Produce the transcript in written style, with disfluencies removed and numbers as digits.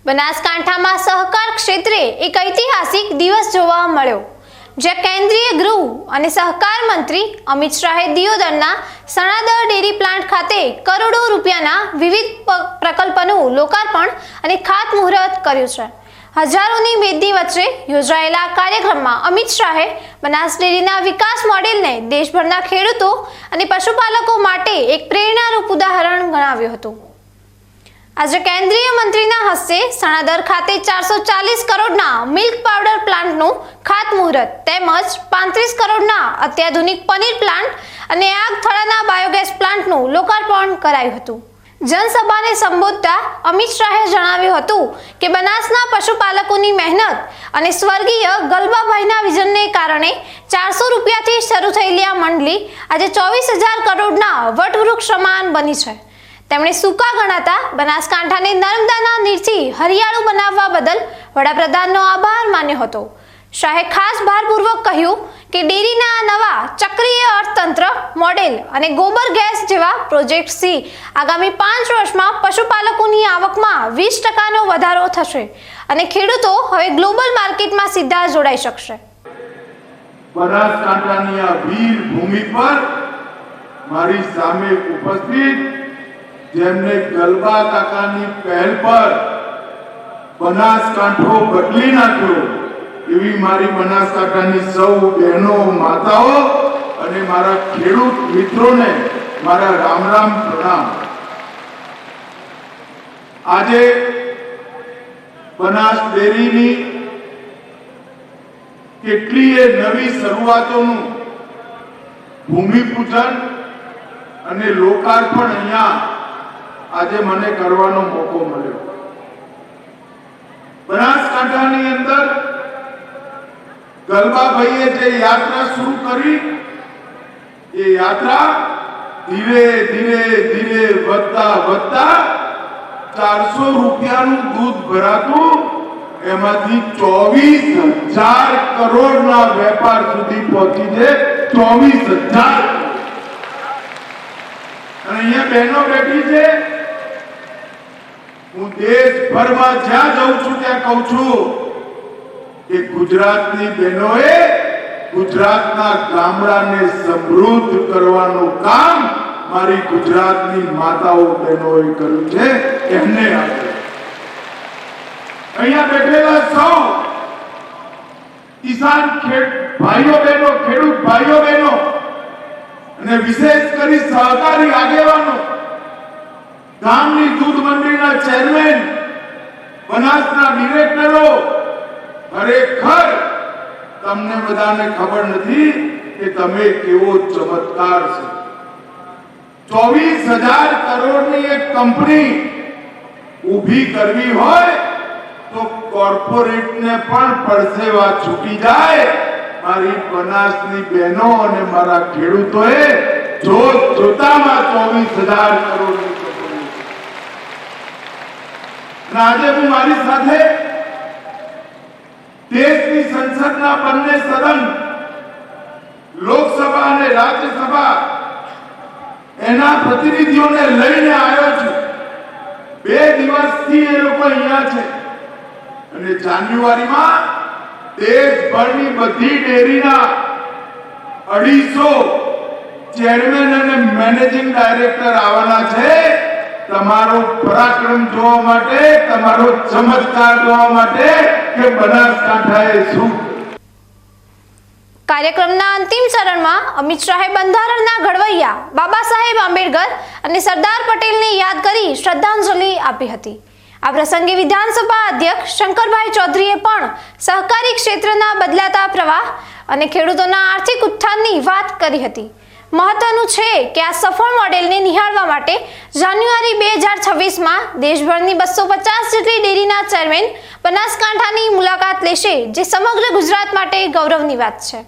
બનાસકાંઠામાં સહકાર ક્ષેત્રે એક ઐતિહાસિક દિવસ જોવા મળ્યો, જ્યાં કેન્દ્રીય ગૃહ અને સહકાર મંત્રી અમિત શાહે દિયોદરના સણાદર ડેરી પ્લાન્ટ ખાતે કરોડો રૂપિયાના વિવિધ પ્રકલ્પોનું લોકાર્પણ અને ખાતમુહૂર્ત કર્યું છે। હજારોની મેદની વચ્ચે યોજાયેલા કાર્યક્રમમાં અમિત શાહે બનાસ ડેરીના વિકાસ મોડેલને દેશભરના ખેડૂતો અને પશુપાલકો માટે એક પ્રેરણારૂપ ઉદાહરણ ગણાવ્યું હતું। આજે કેન્દ્રીય મંત્રીના હસ્તે સણાદર ખાતે 440 કરોડના મિલ્ક પાવડર પ્લાન્ટનું ખાતમુહૂર્ત તેમજ 35 કરોડના અત્યાધુનિક પનીર પ્લાન્ટ અને આગથળાના બાયોગેસ પ્લાન્ટનું લોકાર્પણ કરાયું હતું। જનસભાને સંબોધતા અમિત શાહે જણાવ્યું હતું કે બનાસના પશુપાલકોની મહેનત અને સ્વર્ગીય ગલબાભાઈના વિઝનને કારણે 400 રૂપિયાથી શરૂ થયેલી આ મંડળી આજે 24,000 કરોડના વટવૃક્ષ સમાન બની છે। તેમણે સૂકા ગણાતા બનાસકાંઠાને નર્મદાના નીરથી હરિયાળું બનાવવા બદલ વડાપ્રધાનનો આભાર માન્યો હતો। શાહે ખાસ ભારપૂર્વક કહ્યું કે ડેરીના આ નવા ચક્રીય અર્થતંત્ર મોડેલ અને ગોબર ગેસ જેવા પ્રોજેક્ટથી આગામી 5 વર્ષમાં પશુપાલકોની આવકમાં 20% વધારો થશે અને ખેડૂતો હવે ગ્લોબલ માર્કેટમાં સીધા જોડાઈ શકશે। બનાસકાંઠાની આ વીર ભૂમિ પર મારી સામે ઉપસ્થિત જેમને ગલબા કાકાની પહેલ પર બનાસકાંઠો બદલી નાખ્યો એવી મારી બનાસકાંઠાની સૌ બહેનો માતાઓ અને મારા ખેડૂત મિત્રોને મારા રામ રામ પ્રણામ। આજે બનાસ ડેરીની કેટલીય નવી શરૂઆતોનું ભૂમિપૂજન અને લોકાર્પણ અહીંયા આજે મને કરવાનો મોકો મળ્યો। બનાસકાંઠાની અંદર ગલબાભાઈએ જે યાત્રા શરૂ કરી એ યાત્રા ધીરે ધીરે ધીરે વધતા 400 રૂપિયાનું દૂધ ભરાતું એમાંથી 24,000 કરોડના વેપાર સુધી પહોંચી છે। 24,000 અને અહીંયા બહેનો બેઠી છે। હું દેશભરમાં જ્યાં જાઉં છું ત્યાં કહું છું કે ગુજરાતની બહેનોએ ગુજરાતના ગામડાને સમૃદ્ધ કરવાનું કામ મારી ગુજરાતની માતાઓ બહેનોએ કર્યું છે। એમને અહીંયા બેઠેલા સૌ કિસાન ભાઈઓ બહેનો, ખેડૂત ભાઈઓ બહેનો અને વિશેષ કરી સહકારી આગેવાનો, ગામની દૂધ મંડળીના ચેરમેન, બનાસના ડિરેક્ટરો, ખરેખર તમને બધાને ખબર નથી કે તમે કેવો ચમત્કાર છે। 24,000 કરોડની એક કંપની ઊભી કરવી હોય તો કોર્પોરેટને પણ પરસેવા છૂટી જાય। મારી બનાસની બહેનો અને મારા ખેડૂતોએ જોતામાં 24,000 કરોડની કંપની। આજે હું મારી સાથે દેશની સંસદના બંને સદન, લોકસભા અને રાજ્યસભા એના પ્રતિનિધિઓને લઈને આવ્યો છું। 2 દિવસથી એ લોકો અહીંયા છે અને જાન્યુઆરીમાં દેશભરની બધી ડેરીના 250 ચેરમેન અને મેનેજિંગ ડાયરેક્ટર આવવાના છે તમારો પરાક્રમ જોવા માટે, તમારો ચમત્કાર જોવા માટે કે બનાસકાંઠાએ શું। કાર્યક્રમના અંતિમ ચરણમાં અમિત શાહે બંધારણના ઘડવૈયા બાબા સાહેબ આંબેડકર અને સરદાર પટેલને યાદ કરી શ્રદ્ધાંજલિ આપી હતી। આ પ્રસંગે વિધાનસભા અધ્યક્ષ શંકરભાઈ ચૌધરીએ પણ સહકારી ક્ષેત્રના બદલાતા પ્રવાહ અને ખેડૂતોના આર્થિક ઉત્થાનની વાત કરી હતી। મહત્વનું છે કે આ સફળ મોડેલને નિહાળવા માટે જાન્યુઆરી 2026માં દેશભરની 250 જેટલી ડેરીના ચેરમેન બનાસકાંઠાની મુલાકાત લેશે, જે સમગ્ર ગુજરાત માટે ગૌરવની વાત છે।